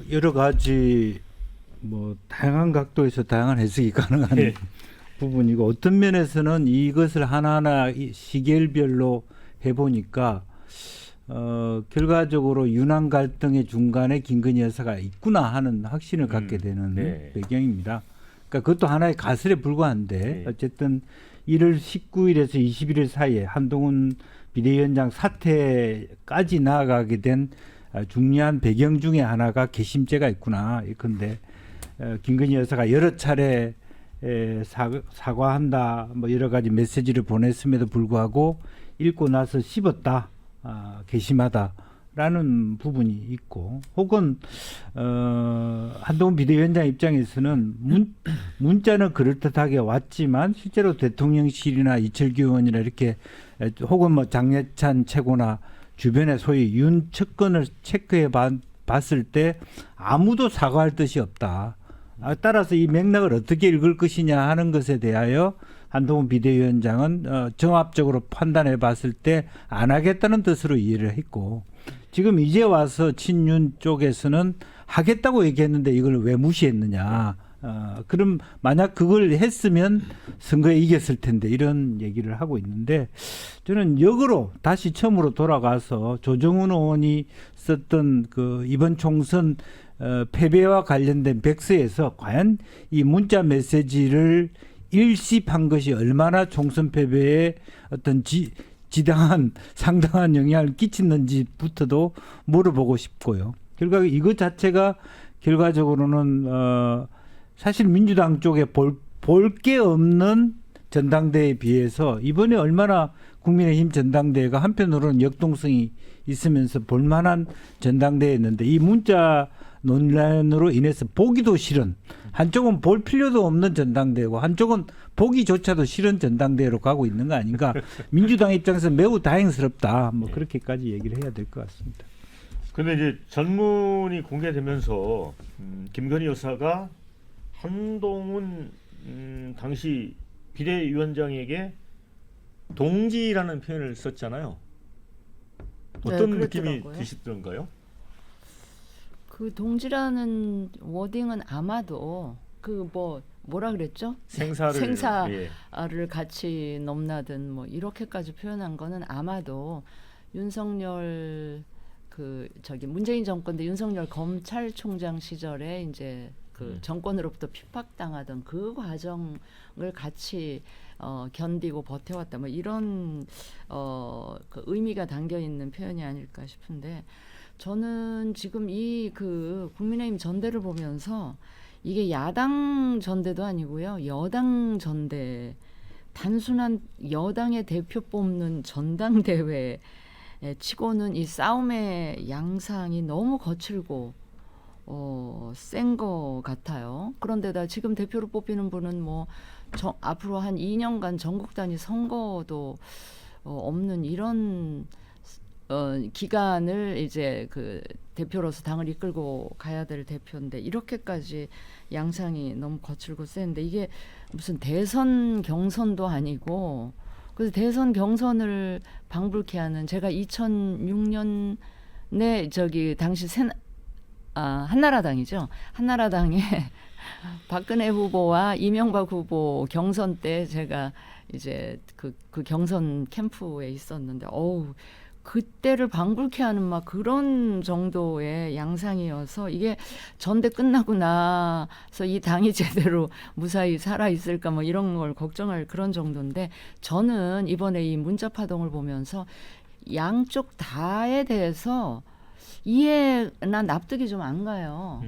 여러 가지 뭐 다양한 각도에서 다양한 해석이 가능한 네. 부분이고 어떤 면에서는 이것을 하나하나 시계별로 해보니까 결과적으로 윤한 갈등의 중간에 김건희 여사가 있구나 하는 확신을 갖게 되는 네. 배경입니다. 그러니까 그것도 하나의 가설에 불과한데 네. 어쨌든 1월 19일에서 21일 사이에 한동훈 비대위원장 사퇴까지 나아가게 된 중요한 배경 중에 하나가 괘씸죄가 있구나. 그런데 김건희 여사가 여러 차례 사과한다, 뭐 여러 가지 메시지를 보냈음에도 불구하고 읽고 나서 씹었다, 괘씸하다라는 부분이 있고, 혹은 한동훈 비대위원장 입장에서는 문자는 그럴듯하게 왔지만 실제로 대통령실이나 이철규 의원이나 이렇게 혹은 뭐 장예찬 최고나 주변에 소위 윤 측근을 체크해 봤을 때 아무도 사과할 뜻이 없다. 따라서 이 맥락을 어떻게 읽을 것이냐 하는 것에 대하여 한동훈 비대위원장은 종합적으로 판단해 봤을 때 안 하겠다는 뜻으로 이해를 했고, 지금 이제 와서 친윤 쪽에서는 하겠다고 얘기했는데 이걸 왜 무시했느냐. 그럼 만약 그걸 했으면 선거에 이겼을 텐데 이런 얘기를 하고 있는데, 저는 역으로 다시 처음으로 돌아가서 조정훈 의원이 썼던 그 이번 총선 패배와 관련된 백서에서 과연 이 문자 메시지를 일십한 것이 얼마나 총선 패배에 어떤 지당한 상당한 영향을 끼치는지부터도 물어보고 싶고요. 결과 이것 자체가 결과적으로는 사실 민주당 쪽에 볼 게 없는 전당대회에 비해서 이번에 얼마나 국민의힘 전당대회가 한편으로는 역동성이 있으면서 볼만한 전당대회였는데, 이 문자 논란으로 인해서 보기도 싫은, 한쪽은 볼 필요도 없는 전당대회고 한쪽은 보기조차도 싫은 전당대회로 가고 있는 거 아닌가. 민주당 입장에서 매우 다행스럽다, 뭐 그렇게까지 얘기를 해야 될 것 같습니다. 근데 이제 전문이 공개되면서 김건희 여사가 한동훈 당시 비대위원장에게 동지라는 표현을 썼잖아요. 어떤 느낌이 드시던가요? 그 동지라는 워딩은 아마도 그 뭐라 그랬죠? 생사를 예. 같이 넘나든 뭐 이렇게까지 표현한 거는 아마도 윤석열 문재인 정권 때 윤석열 검찰총장 시절에 이제 그 정권으로부터 핍박당하던 그 과정을 같이 견디고 버텨왔다, 뭐 이런 그 의미가 담겨 있는 표현이 아닐까 싶은데, 저는 지금 이 그 국민의힘 전대를 보면서 이게 야당 전대도 아니고요, 여당 전대, 단순한 여당의 대표 뽑는 전당대회 치고는 이 싸움의 양상이 너무 거칠고 센 거 같아요. 그런데다 지금 대표로 뽑히는 분은 뭐 앞으로 한 2년간 전국 단위 선거도 없는 이런 기간을 이제 그 대표로서 당을 이끌고 가야 될 대표인데, 이렇게까지 양상이 너무 거칠고 센데, 이게 무슨 대선 경선도 아니고, 그래서 대선 경선을 방불케 하는, 제가 2006년에 당시 한나라당이죠. 한나라당에 박근혜 후보와 이명박 후보 경선 때 제가 이제 그 경선 캠프에 있었는데, 그때를 방불케 하는 막 그런 정도의 양상이어서, 이게 전대 끝나고 나서 이 당이 제대로 무사히 살아있을까 뭐 이런 걸 걱정할 그런 정도인데, 저는 이번에 이 문자 파동을 보면서 양쪽 다에 대해서 이해나 납득이 좀 안 가요.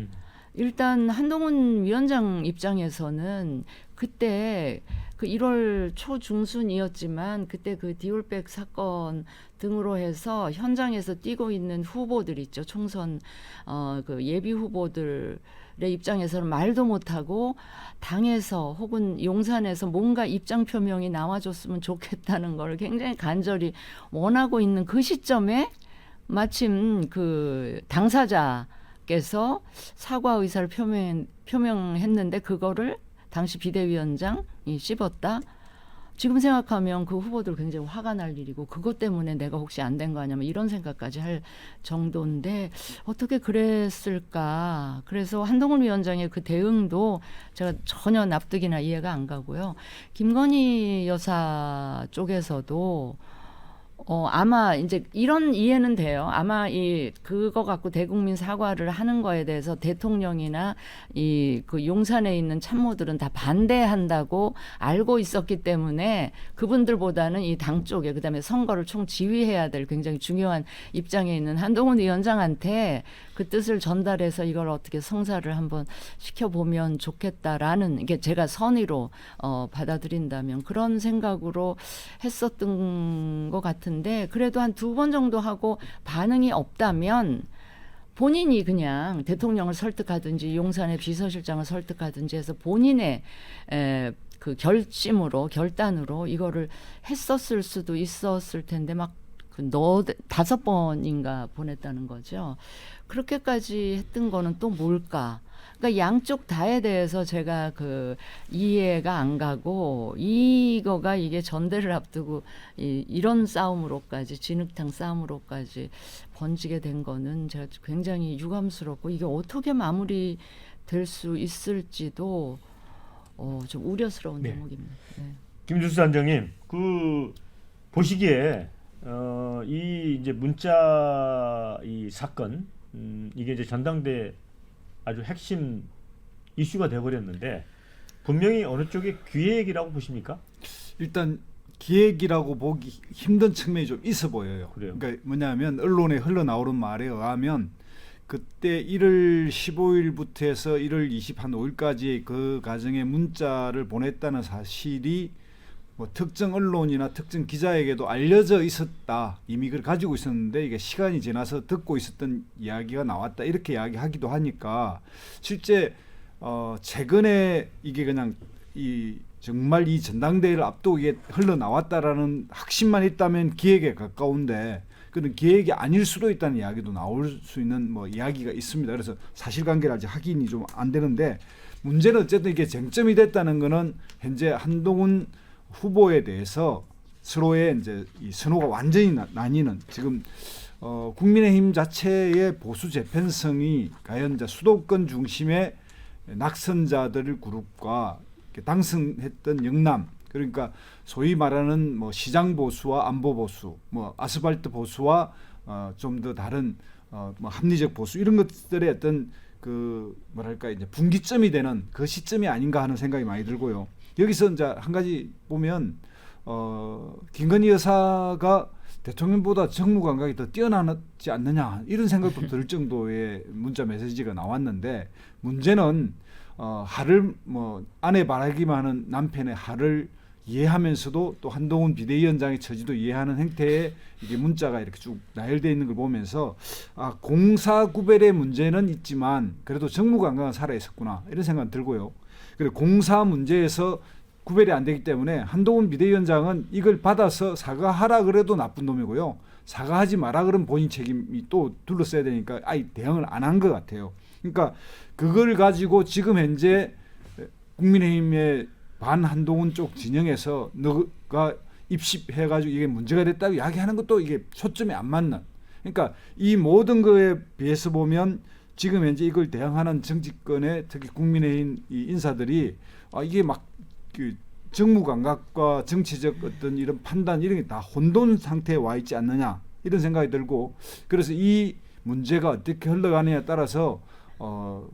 일단 한동훈 위원장 입장에서는 그때 그 1월 초중순이었지만 그때 그 디올백 사건 등으로 해서 현장에서 뛰고 있는 후보들 있죠. 총선 그 예비 후보들의 입장에서는 말도 못하고 당에서 혹은 용산에서 뭔가 입장 표명이 나와줬으면 좋겠다는 걸 굉장히 간절히 원하고 있는 그 시점에 마침 그 당사자께서 사과 의사를 표명했는데, 그거를 당시 비대위원장이 씹었다. 지금 생각하면 그 후보들 굉장히 화가 날 일이고 그것 때문에 내가 혹시 안 된 거 아니면 이런 생각까지 할 정도인데 어떻게 그랬을까. 그래서 한동훈 위원장의 그 대응도 제가 전혀 납득이나 이해가 안 가고요. 김건희 여사 쪽에서도 아마 이제 이런 이해는 돼요. 아마 그거 갖고 대국민 사과를 하는 거에 대해서 대통령이나 그 용산에 있는 참모들은 다 반대한다고 알고 있었기 때문에 그분들보다는 이 당 쪽에 그다음에 선거를 총 지휘해야 될 굉장히 중요한 입장에 있는 한동훈 위원장한테 그 뜻을 전달해서 이걸 어떻게 성사를 한번 시켜보면 좋겠다라는 이게 제가 선의로 받아들인다면 그런 생각으로 했었던 것 같은데 그래도 한 2번 정도 하고 반응이 없다면 본인이 그냥 대통령을 설득하든지 용산의 비서실장을 설득하든지 해서 본인의 그 결단으로 이거를 했었을 수도 있었을 텐데 막 5번인가 보냈다는 거죠. 그렇게까지 했던 거는 또 뭘까? 그러니까 양쪽 다에 대해서 제가 그 이해가 안 가고 이게 전대를 앞두고 이런 싸움으로까지 진흙탕 싸움으로까지 번지게 된 거는 제가 굉장히 유감스럽고 이게 어떻게 마무리될 수 있을지도 좀 우려스러운 네. 대목입니다. 네. 김준수 단장님, 그 보시기에 이 이제 문자 이 사건 이게 이제 전당대 아주 핵심 이슈가 돼버렸는데 분명히 어느 쪽의 기획이라고 보십니까? 일단 기획이라고 보기 힘든 측면이 좀 있어 보여요. 그래요? 그러니까 뭐냐면 언론에 흘러나오는 말에 의하면 그때 1월 15일부터 해서 1월 25일까지 그 과정에 문자를 보냈다는 사실이 뭐 특정 언론이나 특정 기자에게도 알려져 있었다. 이미 그걸 가지고 있었는데 이게 시간이 지나서 듣고 있었던 이야기가 나왔다. 이렇게 이야기하기도 하니까 실제 최근에 이게 그냥 정말 이 전당대회를 앞두고 이게 흘러나왔다라는 확신만 있다면 기획에 가까운데 그런 기획이 아닐 수도 있다는 이야기도 나올 수 있는 뭐 이야기가 있습니다. 그래서 사실관계를 아직 확인이 좀 안 되는데 문제는 어쨌든 이게 쟁점이 됐다는 거는 현재 한동훈 후보에 대해서 서로의 이제 이 선호가 완전히 나뉘는 지금 국민의힘 자체의 보수 재편성이 과연 이제 수도권 중심의 낙선자들 그룹과 당선했던 영남 그러니까 소위 말하는 뭐 시장 보수와 안보 보수, 뭐 아스팔트 보수와 좀 더 다른 뭐 합리적 보수 이런 것들의 어떤 그 뭐랄까 이제 분기점이 되는 그 시점이 아닌가 하는 생각이 많이 들고요. 여기서 이제 한 가지 보면 김건희 여사가 대통령보다 정무 감각이 더 뛰어나지 않느냐 이런 생각도 들 정도의 문자 메시지가 나왔는데 문제는 하를 뭐 아내 바라기만 하는 남편의 하를 이해하면서도 또 한동훈 비대위원장의 처지도 이해하는 행태의 이게 문자가 이렇게 쭉 나열되어 있는 걸 보면서 공사 구별의 문제는 있지만 그래도 정무 감각은 살아 있었구나 이런 생각 들고요. 그리고 공사 문제에서 구별이 안 되기 때문에 한동훈 비대위원장은 이걸 받아서 사과하라 그래도 나쁜 놈이고요. 사과하지 마라 그러면 본인 책임이 또 둘러싸야 되니까 아예 대응을 안 한 것 같아요. 그러니까 그걸 가지고 지금 현재 국민의힘의 반 한동훈 쪽 진영에서 너가 입십해가지고 이게 문제가 됐다고 이야기하는 것도 이게 초점이 안 맞는. 그러니까 이 모든 거에 비해서 보면 지금 현재 이걸 대항하는 정치권의 특히 국민의힘 이 인사들이 이게 막 그 정무 감각과 정치적 어떤 이런 판단 이런 게 다 혼돈 상태에 와 있지 않느냐 이런 생각이 들고 그래서 이 문제가 어떻게 흘러가느냐에 따라서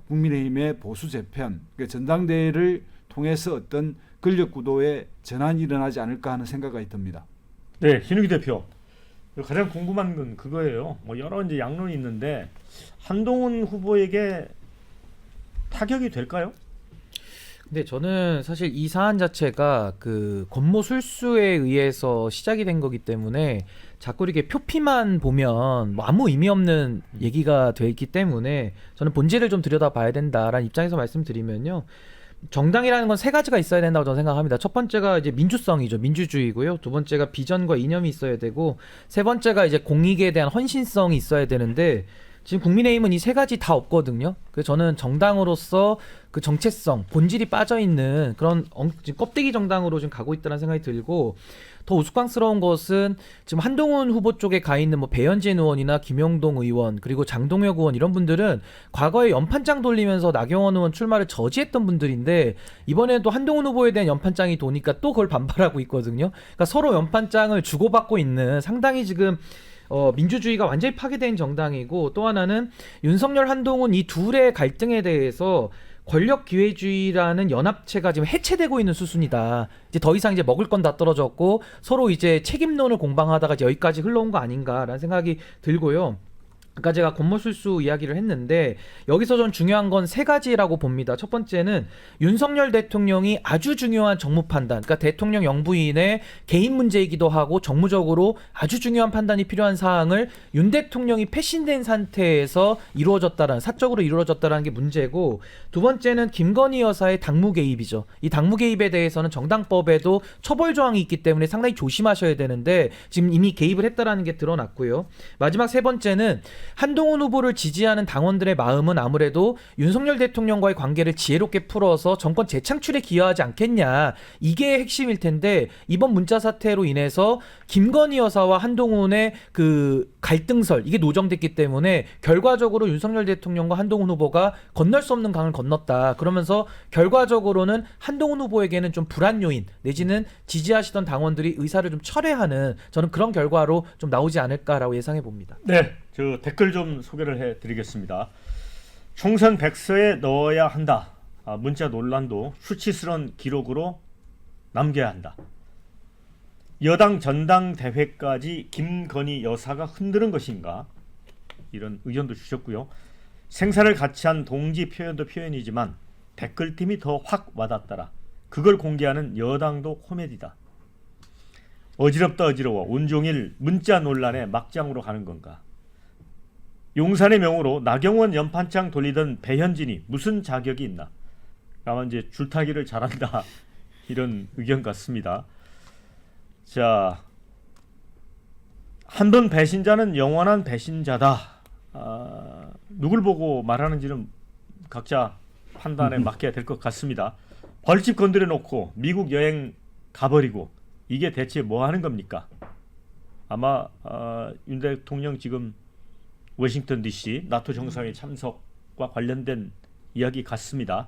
국민의힘의 보수 재편 그러니까 전당대회를 통해서 어떤 권력 구도의 전환이 일어나지 않을까 하는 생각이 듭니다. 네, 신우기 대표. 가장 궁금한 건 그거예요. 뭐 여러 이제 양론이 있는데 한동훈 후보에게 타격이 될까요? 근데 저는 사실 이 사안 자체가 그 권모 술수에 의해서 시작이 된 거기 때문에 자꾸 이렇게 표피만 보면 뭐 아무 의미 없는 얘기가 돼 있기 때문에 저는 본질을 좀 들여다봐야 된다라는 입장에서 말씀드리면요. 정당이라는 건 세 가지가 있어야 된다고 저는 생각합니다. 첫 번째가 이제 민주성이죠. 민주주의고요. 두 번째가 비전과 이념이 있어야 되고 세 번째가 이제 공익에 대한 헌신성이 있어야 되는데 지금 국민의힘은 이 세 가지 다 없거든요. 그래서 저는 정당으로서 그 정체성, 본질이 빠져 있는 그런 지금 껍데기 정당으로 지금 가고 있다는 생각이 들고, 더 우스꽝스러운 것은 지금 한동훈 후보 쪽에 가 있는 뭐 배현진 의원이나 김영동 의원 그리고 장동혁 의원 이런 분들은 과거에 연판장 돌리면서 나경원 의원 출마를 저지했던 분들인데 이번에도 한동훈 후보에 대한 연판장이 도니까 또 그걸 반발하고 있거든요. 그러니까 서로 연판장을 주고받고 있는 상당히 지금 민주주의가 완전히 파괴된 정당이고, 또 하나는 윤석열, 한동훈 이 둘의 갈등에 대해서 권력 기회주의라는 연합체가 지금 해체되고 있는 수순이다. 이제 더 이상 이제 먹을 건 다 떨어졌고 서로 이제 책임론을 공방하다가 이제 여기까지 흘러온 거 아닌가라는 생각이 들고요. 아까 제가 권모술수 이야기를 했는데 여기서 전 중요한 건 세 가지라고 봅니다. 첫 번째는 윤석열 대통령이 아주 중요한 정무 판단, 그러니까 대통령 영부인의 개인 문제이기도 하고 정무적으로 아주 중요한 판단이 필요한 사항을 윤 대통령이 패신된 상태에서 이루어졌다라는, 사적으로 이루어졌다라는 게 문제고, 두 번째는 김건희 여사의 당무 개입이죠. 이 당무 개입에 대해서는 정당법에도 처벌 조항이 있기 때문에 상당히 조심하셔야 되는데 지금 이미 개입을 했다라는 게 드러났고요. 마지막 세 번째는 한동훈 후보를 지지하는 당원들의 마음은 아무래도 윤석열 대통령과의 관계를 지혜롭게 풀어서 정권 재창출에 기여하지 않겠냐, 이게 핵심일 텐데 이번 문자 사태로 인해서 김건희 여사와 한동훈의 그 갈등설 이게 노정됐기 때문에 결과적으로 윤석열 대통령과 한동훈 후보가 건널 수 없는 강을 건넜다. 그러면서 결과적으로는 한동훈 후보에게는 좀 불안 요인 내지는 지지하시던 당원들이 의사를 좀 철회하는, 저는 그런 결과로 좀 나오지 않을까라고 예상해 봅니다. 네, 저 댓글 좀 소개를 해드리겠습니다. 총선 백서에 넣어야 한다. 문자 논란도 수치스러운 기록으로 남겨야 한다. 여당 전당대회까지 김건희 여사가 흔드는 것인가? 이런 의견도 주셨고요. 생사를 같이 한 동지 표현도 표현이지만 댓글팀이 더 확 와닿더라. 그걸 공개하는 여당도 코미디다. 어지럽다 어지러워. 온종일 문자 논란에 막장으로 가는 건가? 용산의 명으로 나경원 연판장 돌리던 배현진이 무슨 자격이 있나? 아마 이제 줄타기를 잘한다 이런 의견 같습니다. 자, 한 번 배신자는 영원한 배신자다. 누굴 보고 말하는지는 각자 판단에 맡겨야 될 것 같습니다. 벌집 건드려 놓고 미국 여행 가버리고 이게 대체 뭐 하는 겁니까? 아마 윤 대통령 지금 워싱턴 DC 나토 정상회 참석과 관련된 이야기 같습니다.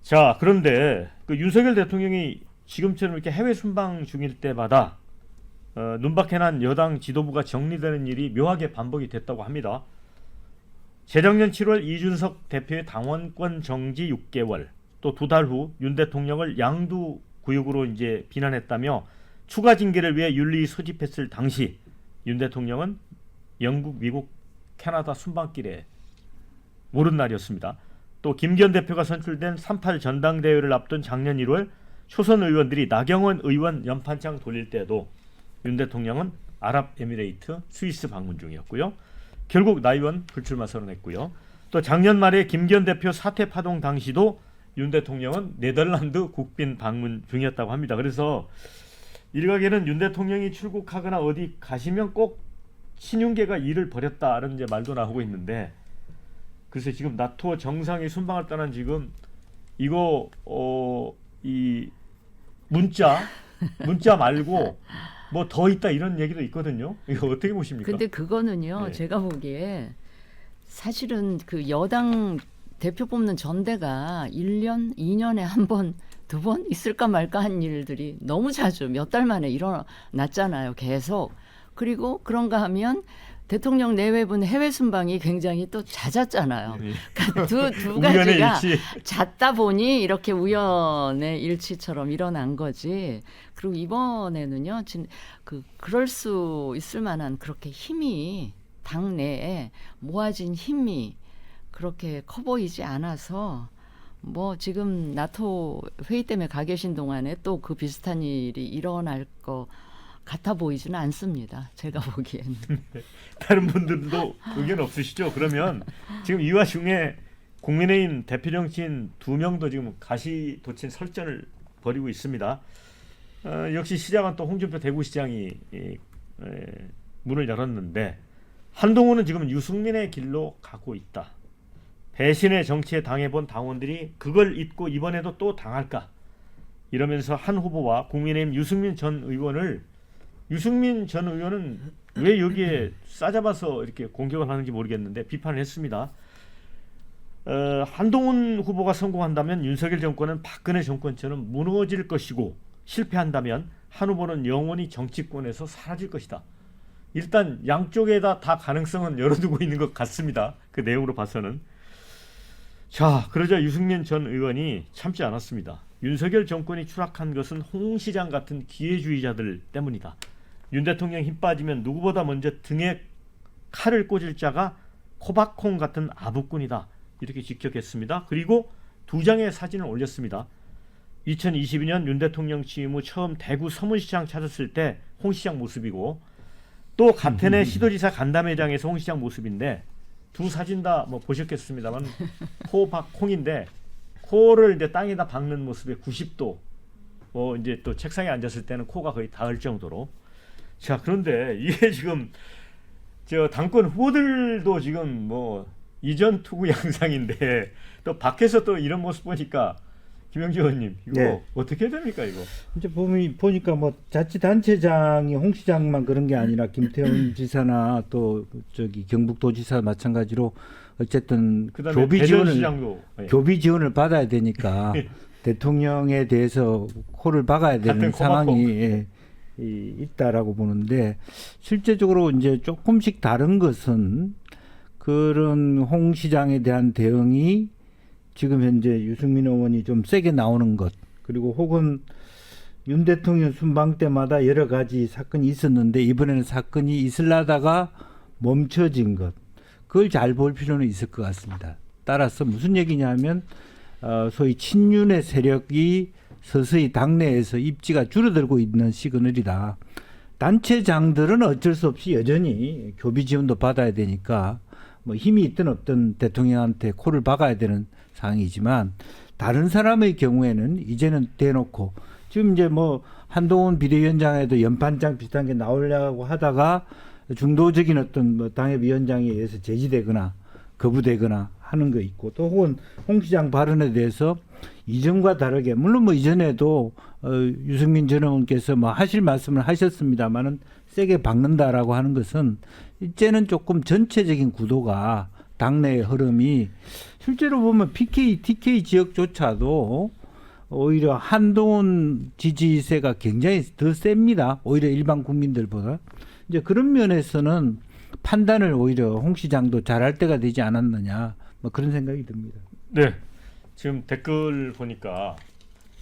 자, 그런데 그 윤석열 대통령이 지금처럼 이렇게 해외 순방 중일 때마다 눈밖에 난 여당 지도부가 정리되는 일이 묘하게 반복이 됐다고 합니다. 재작년 7월 이준석 대표의 당원권 정지 6개월, 또 2달 후 윤 대통령을 양두구역으로 이제 비난했다며 추가 징계를 위해 윤리 소집했을 당시 윤 대통령은 영국, 미국, 캐나다 순방길에 오른 날이었습니다. 또 김기현 대표가 선출된 3.8 전당대회를 앞둔 작년 1월 초선 의원들이 나경원 의원 연판장 돌릴 때도 윤 대통령은 아랍에미레이트, 스위스 방문 중이었고요. 결국 나 의원 불출마 선언했고요. 또 작년 말에 김기현 대표 사퇴 파동 당시도 윤 대통령은 네덜란드 국빈 방문 중이었다고 합니다. 그래서 일각에는 윤 대통령이 출국하거나 어디 가시면 꼭 친윤계가 일을 벌였다는 이제 말도 나오고 있는데, 글쎄 지금 나토 정상회 순방을 떠난 지금 이거 이 문자 말고 뭐 더 있다 이런 얘기도 있거든요. 이거 어떻게 보십니까? 근데 그거는요, 네. 제가 보기에 사실은 그 여당 대표 뽑는 전대가 1년, 2년에 한 번, 2번 있을까 말까 한 일들이 너무 자주 몇 달 만에 일어났잖아요. 계속. 그리고 그런가 하면 대통령 내외분 해외 순방이 굉장히 또 잦았잖아요. 그러니까 두 우연의 가지가 일치. 잦다 보니 이렇게 우연의 일치처럼 일어난 거지. 그리고 이번에는요, 그럴 수 있을 만한 그렇게 힘이 당내에 모아진 힘이 그렇게 커 보이지 않아서 뭐 지금 나토 회의 때문에 가 계신 동안에 또 그 비슷한 일이 일어날 거 같아 보이지는 않습니다. 제가 보기에는. 다른 분들도 의견 없으시죠? 그러면 지금 이 와중에 국민의힘 대표 정치인 2명도 지금 가시도친 설전을 벌이고 있습니다. 역시 시장은 또 홍준표 대구시장이 문을 열었는데 한동훈은 지금 유승민의 길로 가고 있다. 배신의 정치에 당해본 당원들이 그걸 잊고 이번에도 또 당할까? 이러면서 한 후보와 국민의힘 유승민 전 의원은 왜 여기에 싸잡아서 이렇게 공격을 하는지 모르겠는데 비판을 했습니다. 한동훈 후보가 성공한다면 윤석열 정권은 박근혜 정권처럼 무너질 것이고 실패한다면 한 후보는 영원히 정치권에서 사라질 것이다. 일단 양쪽에다 다 가능성은 열어두고 있는 것 같습니다. 그 내용으로 봐서는. 자, 그러자 유승민 전 의원이 참지 않았습니다. 윤석열 정권이 추락한 것은 홍 시장 같은 기회주의자들 때문이다. 윤 대통령 힘 빠지면 누구보다 먼저 등에 칼을 꽂을 자가 코박콩 같은 아부꾼이다. 이렇게 직격했습니다. 그리고 2장의 사진을 올렸습니다. 2022년 윤 대통령 취임 후 처음 대구 서문시장 찾았을 때 홍 시장 모습이고 또 같은 해 시도지사 간담회장에서 홍 시장 모습인데 두 사진 다 뭐 보셨겠습니다만 코박콩인데 코를 이제 땅에다 박는 모습에 90도 뭐 이제 또 책상에 앉았을 때는 코가 거의 닿을 정도로. 자, 그런데 이게 지금 저 당권 후보들도 지금 뭐 이전 투구 양상인데 또 밖에서 또 이런 모습 보니까 김영주 의원님 이거 네. 어떻게 됩니까 이거? 이제 보니까 뭐 자치단체장이 홍 시장만 그런 게 아니라 김태훈 지사나 또 저기 경북도지사 마찬가지로 어쨌든 그다음에 교비 지원을 대전시장도 교비 지원을 받아야 되니까 대통령에 대해서 코를 박아야 되는 같은 상황이 있다라고 보는데 실제적으로 이제 조금씩 다른 것은 그런 홍 시장에 대한 대응이 지금 현재 유승민 의원이 좀 세게 나오는 것 그리고 혹은 윤 대통령 순방 때마다 여러 가지 사건이 있었는데 이번에는 사건이 있으려다가 멈춰진 것 그걸 잘 볼 필요는 있을 것 같습니다. 따라서 무슨 얘기냐면 소위 친윤의 세력이 서서히 당내에서 입지가 줄어들고 있는 시그널이다. 단체장들은 어쩔 수 없이 여전히 교비 지원도 받아야 되니까 뭐 힘이 있든 없든 대통령한테 코를 박아야 되는 상황이지만 다른 사람의 경우에는 이제는 대놓고 지금 이제 뭐 한동훈 비대위원장에도 연판장 비슷한 게 나오려고 하다가 중도적인 어떤 뭐 당협위원장에 의해서 제지되거나 거부되거나 하는 거 있고 또 혹은 홍 시장 발언에 대해서 이전과 다르게 물론 뭐 이전에도 유승민 전 의원께서 뭐 하실 말씀을 하셨습니다만은 세게 박는다라고 하는 것은 이제는 조금 전체적인 구도가 당내의 흐름이 실제로 보면 PK, TK 지역조차도 오히려 한동훈 지지세가 굉장히 더 셉니다. 오히려 일반 국민들보다. 이제 그런 면에서는 판단을 오히려 홍 시장도 잘할 때가 되지 않았느냐 뭐 그런 생각이 듭니다. 네. 지금 댓글 보니까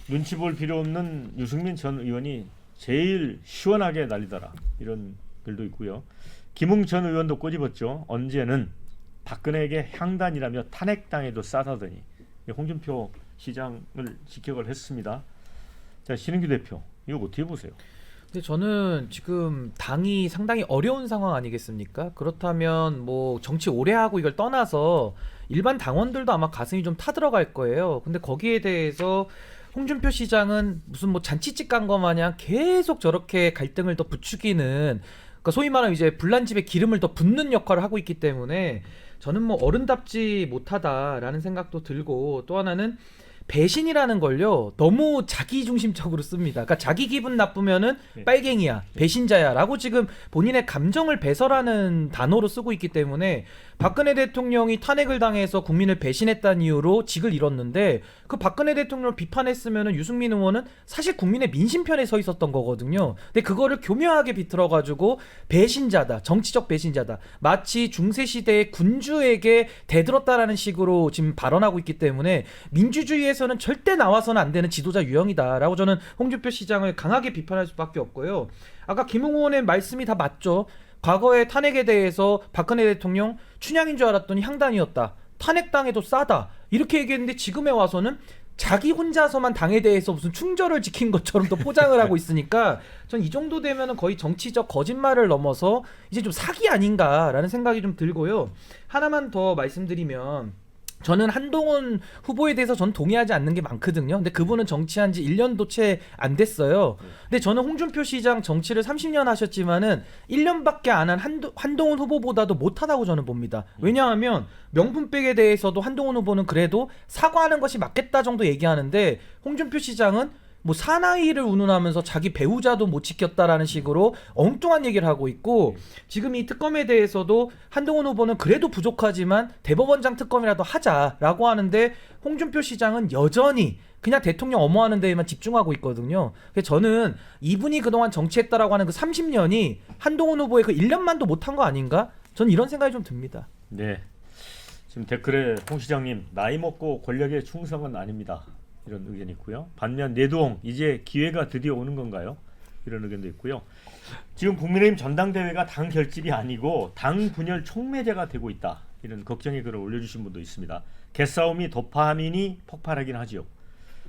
눈치 볼 필요 없는 유승민 전 의원이 제일 시원하게 날리더라 이런 글도 있고요. 김웅 전 의원도 꼬집었죠. 언제는 박근혜에게 향단이라며 탄핵당해도 싸다더니 홍준표 시장을 직격을 했습니다. 자, 신은규 대표 이거 어떻게 보세요? 근데 저는 지금 당이 상당히 어려운 상황 아니겠습니까? 그렇다면 뭐 정치 오래 하고 이걸 떠나서 일반 당원들도 아마 가슴이 좀 타들어갈 거예요. 근데 거기에 대해서 홍준표 시장은 무슨 뭐 잔치집 간 거 마냥 계속 저렇게 갈등을 더 부추기는 그러니까 소위 말하면 이제 불난 집에 기름을 더 붓는 역할을 하고 있기 때문에 저는 뭐 어른답지 못하다라는 생각도 들고 또 하나는 배신이라는 걸요 너무 자기중심적으로 씁니다. 그러니까 자기 기분 나쁘면은 빨갱이야, 배신자야라고 지금 본인의 감정을 배설하는 단어로 쓰고 있기 때문에 박근혜 대통령이 탄핵을 당해서 국민을 배신했다는 이유로 직을 잃었는데 그 박근혜 대통령을 비판했으면은 유승민 의원은 사실 국민의 민심편에 서 있었던 거거든요. 근데 그거를 교묘하게 비틀어가지고 배신자다, 정치적 배신자다, 마치 중세 시대의 군주에게 대들었다라는 식으로 지금 발언하고 있기 때문에 민주주의에서는 절대 나와서는 안 되는 지도자 유형이다라고 저는 홍준표 시장을 강하게 비판할 수밖에 없고요. 아까 김웅 의원의 말씀이 다 맞죠. 과거의 탄핵에 대해서 박근혜 대통령 춘향인 줄 알았더니 향단이었다. 탄핵당해도 싸다. 이렇게 얘기했는데 지금에 와서는 자기 혼자서만 당에 대해서 무슨 충절을 지킨 것처럼 또 포장을 하고 있으니까 전 이 정도 되면은 거의 정치적 거짓말을 넘어서 이제 좀 사기 아닌가라는 생각이 좀 들고요. 하나만 더 말씀드리면 저는 한동훈 후보에 대해서 전 동의하지 않는 게 많거든요. 근데 그분은 정치한 지 1년도 채 안 됐어요. 근데 저는 홍준표 시장 정치를 30년 하셨지만은 1년밖에 안 한 한동훈 후보보다도 못하다고 저는 봅니다. 왜냐하면 명품백에 대해서도 한동훈 후보는 그래도 사과하는 것이 맞겠다 정도 얘기하는데 홍준표 시장은 뭐 사나이를 운운하면서 자기 배우자도 못 지켰다라는 식으로 엉뚱한 얘기를 하고 있고, 지금 이 특검에 대해서도 한동훈 후보는 그래도 부족하지만 대법원장 특검이라도 하자라고 하는데 홍준표 시장은 여전히 그냥 대통령 엄호하는 데에만 집중하고 있거든요. 그래서 저는 이분이 그동안 정치했다라고 하는 그 30년이 한동훈 후보의 그 1년만도 못한 거 아닌가? 저는 이런 생각이 좀 듭니다. 네. 지금 댓글에 홍 시장님 나이 먹고 권력에 충성은 아닙니다. 이런 의견이 있고요. 반면 내동 이제 기회가 드디어 오는 건가요? 이런 의견도 있고요. 지금 국민의힘 전당대회가 당 결집이 아니고 당 분열 촉매제가 되고 있다. 이런 걱정의 글을 올려주신 분도 있습니다. 개싸움이 도파민이 폭발하긴 하지요.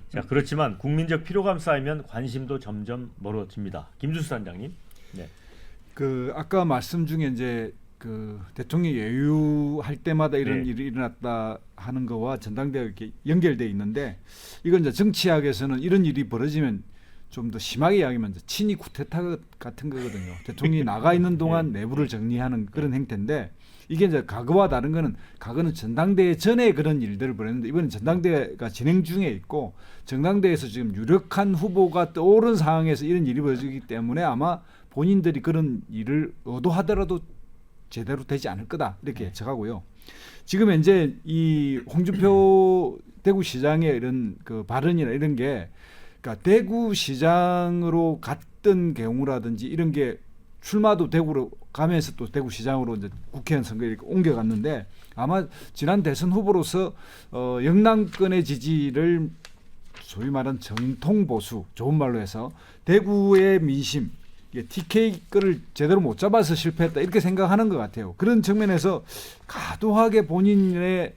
자, 그렇지만 국민적 피로감 쌓이면 관심도 점점 멀어집니다. 김준수 단장님. 네. 그 아까 말씀 중에 이제 그 대통령이 예우할 때마다 이런 네. 일이 일어났다 하는 거와 전당대회 이렇게 연결돼 있는데, 이건 이제 정치학에서는 이런 일이 벌어지면 좀 더 심하게 이야기하면 이제 친위 쿠데타 같은 거거든요. 대통령이 나가 있는 동안 내부를 정리하는 그런 행태인데, 이게 이제 과거와 다른 거는 과거는 전당대회 전에 그런 일들을 벌였는데 이번엔 전당대회가 진행 중에 있고 전당대회에서 지금 유력한 후보가 떠오른 상황에서 이런 일이 벌어지기 때문에 아마 본인들이 그런 일을 의도하더라도 제대로 되지 않을 거다 이렇게 예측하고요. 지금 이제 이 홍준표 대구시장의 이런 그 발언이나 이런 게, 그러니까 대구시장으로 갔던 경우라든지 이런 게 출마도 대구로 가면서 또 대구시장으로 이제 국회의원 선거에 이렇게 옮겨갔는데, 아마 지난 대선 후보로서 영남권의 지지를 소위 말하는 정통 보수, 좋은 말로 해서 대구의 민심, TK 거를 제대로 못 잡아서 실패했다 이렇게 생각하는 것 같아요. 그런 측면에서 과도하게 본인의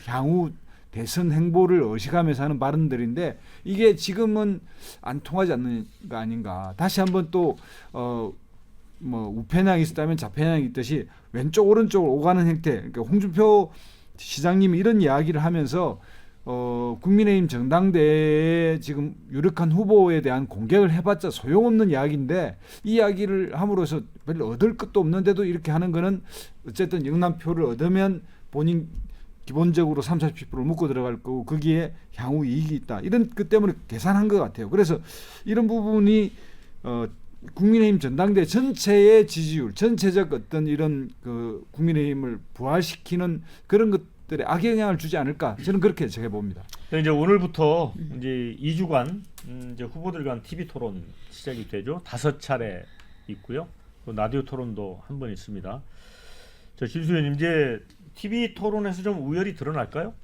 향후 대선 행보를 의식하면서 하는 발언들인데, 이게 지금은 안 통하지 않는 거 아닌가. 다시 한번 또 뭐 우편향이 있었다면 좌편향이 있듯이 왼쪽 오른쪽으로 오가는 형태. 그러니까 홍준표 시장님이 이런 이야기를 하면서 국민의힘 전당대회에 지금 유력한 후보에 대한 공격을 해봤자 소용없는 이야기인데, 이 이야기를 함으로써 별로 얻을 것도 없는데도 이렇게 하는 거는 어쨌든 영남표를 얻으면 본인 기본적으로 30-40%를 묶고 들어갈 거고 거기에 향후 이익이 있다. 이런 것 때문에 계산한 것 같아요. 그래서 이런 부분이 국민의힘 전당대회 전체의 지지율, 전체적 어떤 이런 그 국민의힘을 부활시키는 그런 것들에 악영향을 주지 않을까, 저는 그렇게 제가 봅니다. 이제 오늘부터 이제 2주간 이제 후보들 간 TV 토론 시작이 되죠. 5차례 있고요. 또 라디오 토론도 한 번 있습니다. 자, 진수 의원님, 이제 TV 토론에서 좀 우열이 드러날까요?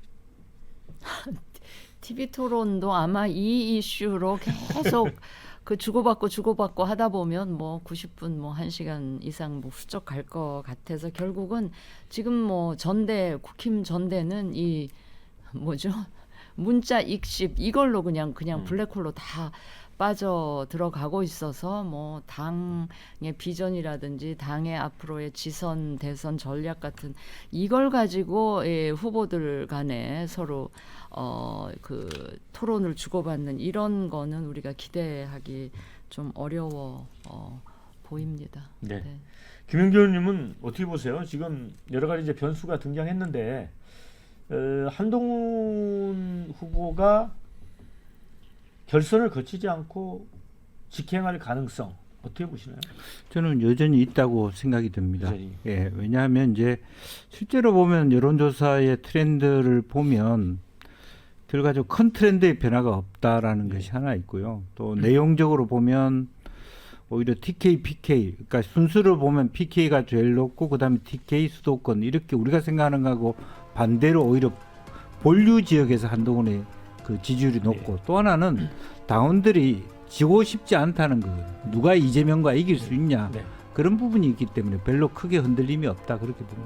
TV 토론도 아마 이 이슈로 계속 그 주고받고 하다 보면 뭐 90분 뭐 1시간 이상 뭐 훌쩍 갈 것 같아서, 결국은 지금 뭐 국힘 전대는 이 뭐죠? 문자 익십 이걸로 그냥 블랙홀로 다 빠져 들어가고 있어서, 뭐 당의 비전이라든지 당의 앞으로의 지선 대선 전략 같은 이걸 가지고 후보들 간에 서로 그 토론을 주고받는 이런 거는 우리가 기대하기 좀 어려워 보입니다. 네. 김영규 의원님은 어떻게 보세요? 지금 여러 가지 이제 변수가 등장했는데 한동훈 후보가 결선을 거치지 않고 직행할 가능성 어떻게 보시나요? 저는 여전히 있다고 생각이 듭니다. 여전히. 예, 왜냐하면 이제 실제로 보면 여론조사의 트렌드를 보면 결과적으로 큰 트렌드의 변화가 없다라는 것이 하나 있고요. 또 내용적으로 보면 오히려 TK, PK, 그러니까 순수를 보면 PK가 제일 높고 그다음에 TK, 수도권 이렇게 우리가 생각하는 거하고 반대로 오히려 본류 지역에서 한동훈의 그 지지율이 높고, 또 하나는 당원들이 지고 싶지 않다는 거예요. 누가 이재명과 이길 수 있냐, 네. 그런 부분이 있기 때문에 별로 크게 흔들림이 없다 그렇게 봅니다.